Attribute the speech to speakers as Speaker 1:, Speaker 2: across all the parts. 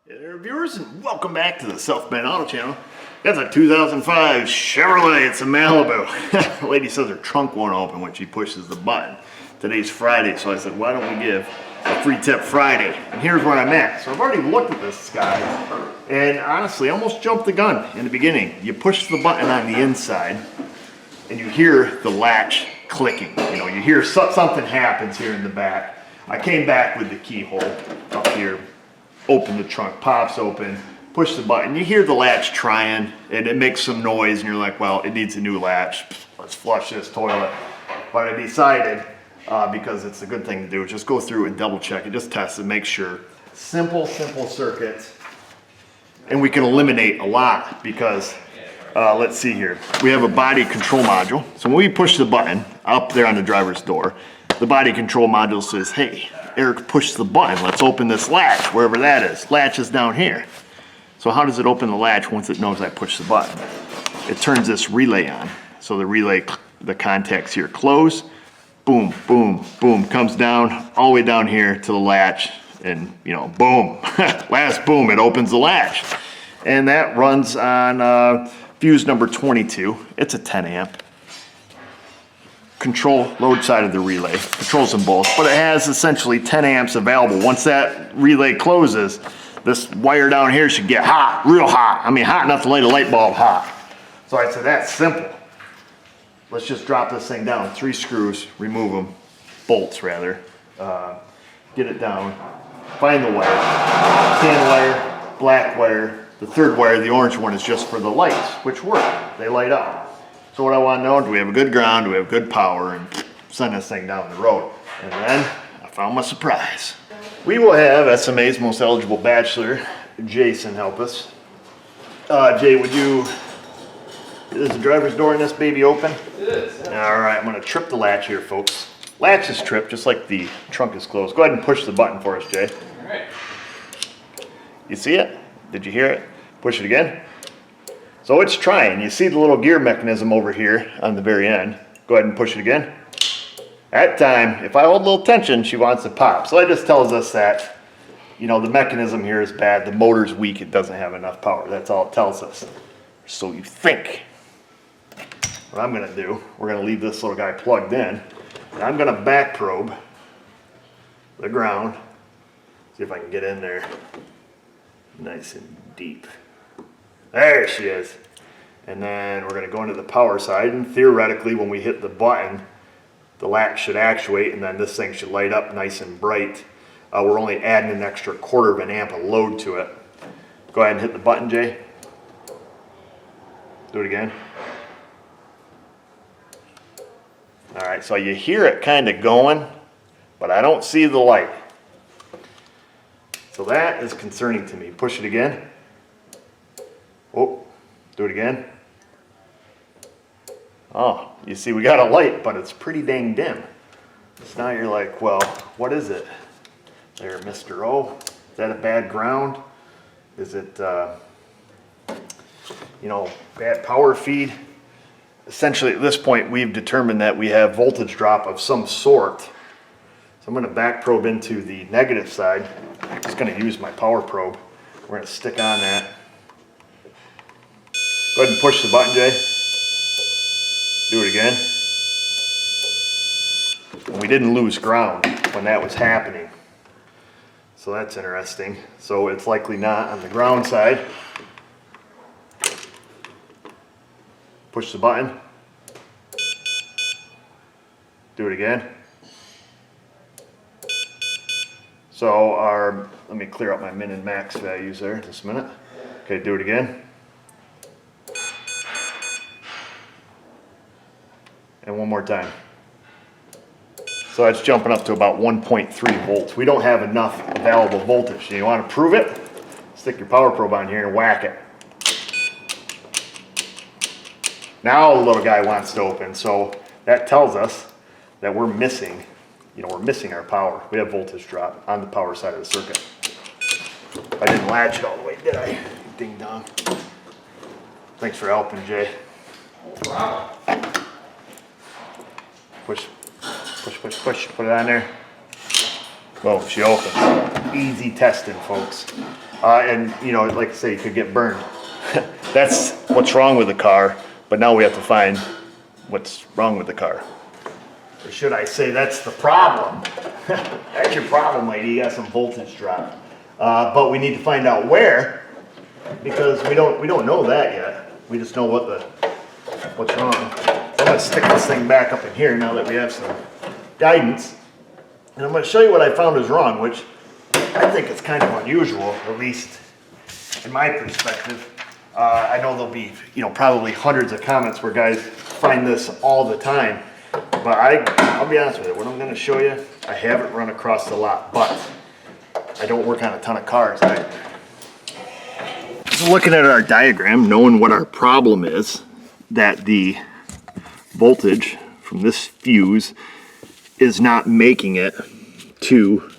Speaker 1: Hey there, viewers, and welcome back to the Self-Made Auto Channel. That's a 2005 Chevrolet. It's a Malibu. The lady says her trunk won't open when she pushes the button. Today's Friday, so I said, why don't we give a free tip Friday? And here's where I'm at. So I've already looked at this guy, and honestly, I almost jumped the gun in the beginning. You push the button on the inside, and you hear the latch clicking. You know, you hear something happens here in the back. I came back with the keyhole up here. Open the trunk, pops open, push the button. You hear the latch trying, and it makes some noise, and you're like, well, it needs a new latch. Let's flush this toilet. But I decided, because it's a good thing to do, just go through and double check it, just test it, make sure. Simple circuit. And we can eliminate a lot because, let's see here. We have a body control module. So when we push the button up there on the driver's door, the body control module says, hey, Eric, push the button. Let's open this latch, wherever that is. Latch is down here. So how does it open the latch once it knows I push the button? It turns this relay on. So the relay, the contacts here close. Boom, boom, boom. Comes down, all the way down here to the latch. And, you know, boom. Last boom, it opens the latch. And that runs on fuse number 22. It's a 10 amp. Control load side of the relay, controls them both, but it has essentially 10 amps available. Once that relay closes, this wire down here should get hot, real hot. I mean, hot enough to light a light bulb hot. So I said, that's simple. Let's just drop this thing down. 3 screws, remove them, bolts rather. Get it down, find the wire, tan wire, black wire. The third wire, the orange one, is just for the lights, which work, they light up. So what I want to know, do we have a good ground, do we have good power, and send this thing down the road. And then I found my surprise. We will have SMA's most eligible bachelor, Jason, help us. Jay, would you, is the driver's door in this baby open?
Speaker 2: It is.
Speaker 1: Yeah. All right, I'm going to trip the latch here, folks. Latch is tripped, just like the trunk is closed. Go ahead and push the button for us, Jay.
Speaker 2: All right.
Speaker 1: You see it? Did you hear it? Push it again. So it's trying. You see the little gear mechanism over here on the very end. Go ahead and push it again. That time, if I hold a little tension, she wants to pop. So that just tells us that, you know, the mechanism here is bad. The motor's weak. It doesn't have enough power. That's all it tells us. So you think. What I'm going to do, we're going to leave this little guy plugged in. And I'm going to back probe the ground. See if I can get in there nice and deep. There she is. And then we're going to go into the power side, and theoretically when we hit the button, the latch should actuate, and then this thing should light up nice and bright. We're only adding an extra 1/4 of an amp of load to it. Go ahead and hit the button, Jay. Do it again. Alright, so you hear it kind of going, but I don't see the light. So that is concerning to me. Push it again. Oh, do it again. Oh, you see we got a light, but it's pretty dang dim. So now you're like, well, what is it? There, Mr. O. Is that a bad ground? Is it, you know, bad power feed? Essentially at this point we've determined that we have voltage drop of some sort. So I'm going to back probe into the negative side. I'm just going to use my power probe. We're going to stick on that. Go ahead and push the button, Jay. Do it again. And we didn't lose ground when that was happening. So that's interesting. So it's likely not on the ground side. Push the button. Do it again. So let me clear up my min and max values there just a minute. Okay, do it again. And one more time. So that's jumping up to about 1.3 volts. We don't have enough available voltage. You want to prove it? Stick your power probe on here and whack it. Now the little guy wants to open. So that tells us that we're missing, you know, we're missing our power. We have voltage drop on the power side of the circuit. I didn't latch it all the way, did I? Ding dong. Thanks for helping, Jay.
Speaker 2: Wow.
Speaker 1: Push, push, push, push. Put it on there. Boom, she opens. Easy testing, folks. And you know, like I say, you could get burned. That's what's wrong with the car, but now we have to find what's wrong with the car. Or should I say that's the problem? That's your problem, lady. You got some voltage drop. But we need to find out where, because we don't know that yet. We just know what's wrong. So I'm gonna stick this thing back up in here now that we have some guidance. And I'm gonna show you what I found is wrong, which I think it's kind of unusual, at least in my perspective. I know there'll be, you know, probably hundreds of comments where guys find this all the time. But I'll be honest with you, what I'm gonna show you, I haven't run across a lot, but I don't work on a ton of cars. So looking at our diagram, knowing what our problem is, that the voltage from this fuse is not making it to,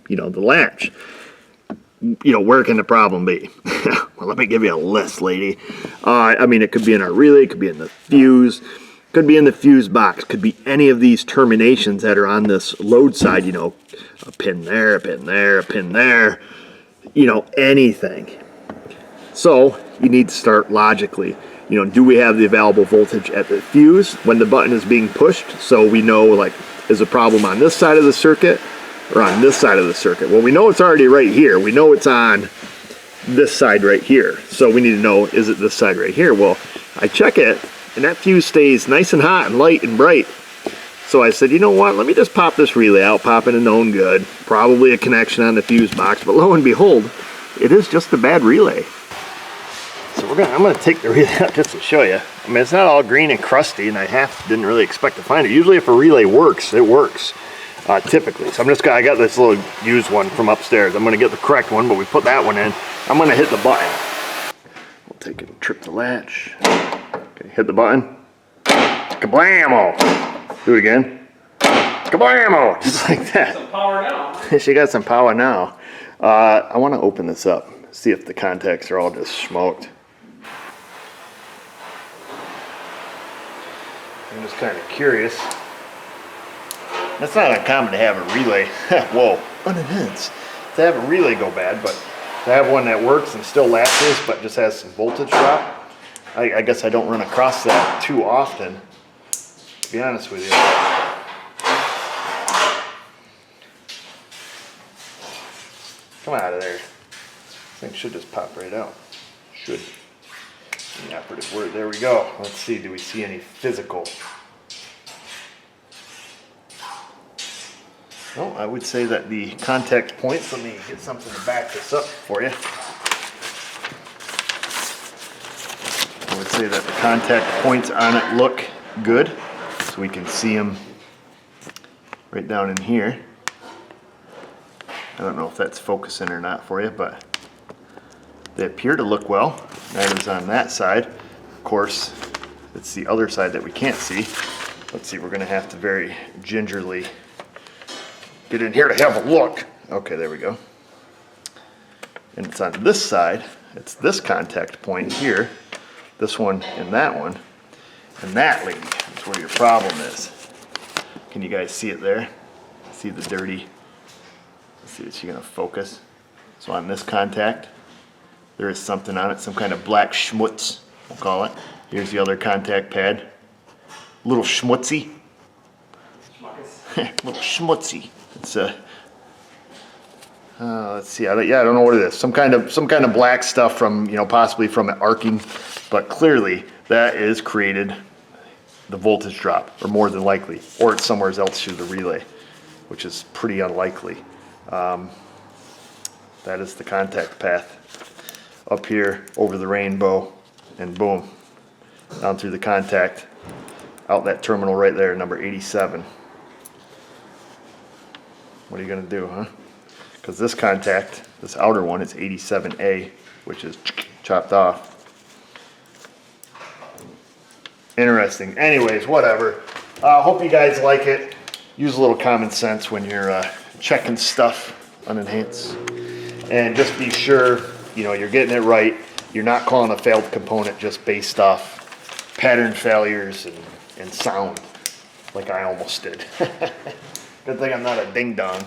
Speaker 1: you know, the latch. You know, where can the problem be? Well, let me give you a list, lady. I mean, it could be in our relay, it could be in the fuse, could be in the fuse box, could be any of these terminations that are on this load side, you know, a pin there, a pin there, a pin there, you know, anything. So you need to start logically. You know, do we have the available voltage at the fuse when the button is being pushed? So we know, like, is the problem on this side of the circuit or on this side of the circuit? Well, we know it's already right here. We know it's on this side right here. So we need to know, is it this side right here? Well, I check it, and that fuse stays nice and hot and light and bright. So I said, you know what, let me just pop this relay out, pop in a known good, probably a connection on the fuse box, but lo and behold, it is just a bad relay. So I'm gonna take the relay out just to show you. I mean, it's not all green and crusty, and I didn't really expect to find it. Usually if a relay works, it works, typically. So I got this little used one from upstairs. I'm gonna get the correct one, but we put that one in. I'm gonna hit the button. We'll take it and trip the latch. Okay, hit the button. Kablamo! Do it again. Kablamo! Just like that.
Speaker 2: Some power now.
Speaker 1: She got some power now. I want to open this up, see if the contacts are all just smoked. I'm just kind of curious. That's not uncommon to have a relay. Whoa, unenhanced. To have a relay go bad, but to have one that works and still latches, but just has some voltage drop. I guess I don't run across that too often, to be honest with you. Come out of there. This thing should just pop right out. Should. The operative word. There we go. Let's see. Do we see any physical? No, I would say that the contact points, let me get something to back this up for you. I would say that the contact points on it look good. So we can see them right down in here. I don't know if that's focusing or not for you, but they appear to look well. That is on that side. Of course, it's the other side that we can't see. Let's see, we're gonna have to very gingerly get in here to have a look. Okay, there we go. And it's on this side. It's this contact point here, this one and that one. And that, lady, is where your problem is. Can you guys see it there? See the dirty, let's see, is she gonna focus? So on this contact, there is something on it, some kind of black schmutz, we'll call it. Here's the other contact pad. Little schmutzy. Little schmutzy. It's let's see, I don't know what it is. Some kind of black stuff from, you know, possibly from an arcing, but clearly that is created the voltage drop, or more than likely, or it's somewhere else through the relay, which is pretty unlikely. That is the contact path up here over the rainbow, and boom, down through the contact, out that terminal right there, number 87. What are you gonna do, huh? Because this contact, this outer one, is 87A, which is chopped off. Interesting. Anyways, whatever. Hope you guys like it. Use a little common sense when you're checking stuff unenhanced. And just be sure, you know, you're getting it right. You're not calling a failed component just based off pattern failures and sound, like I almost did. Good thing I'm not a ding-dong.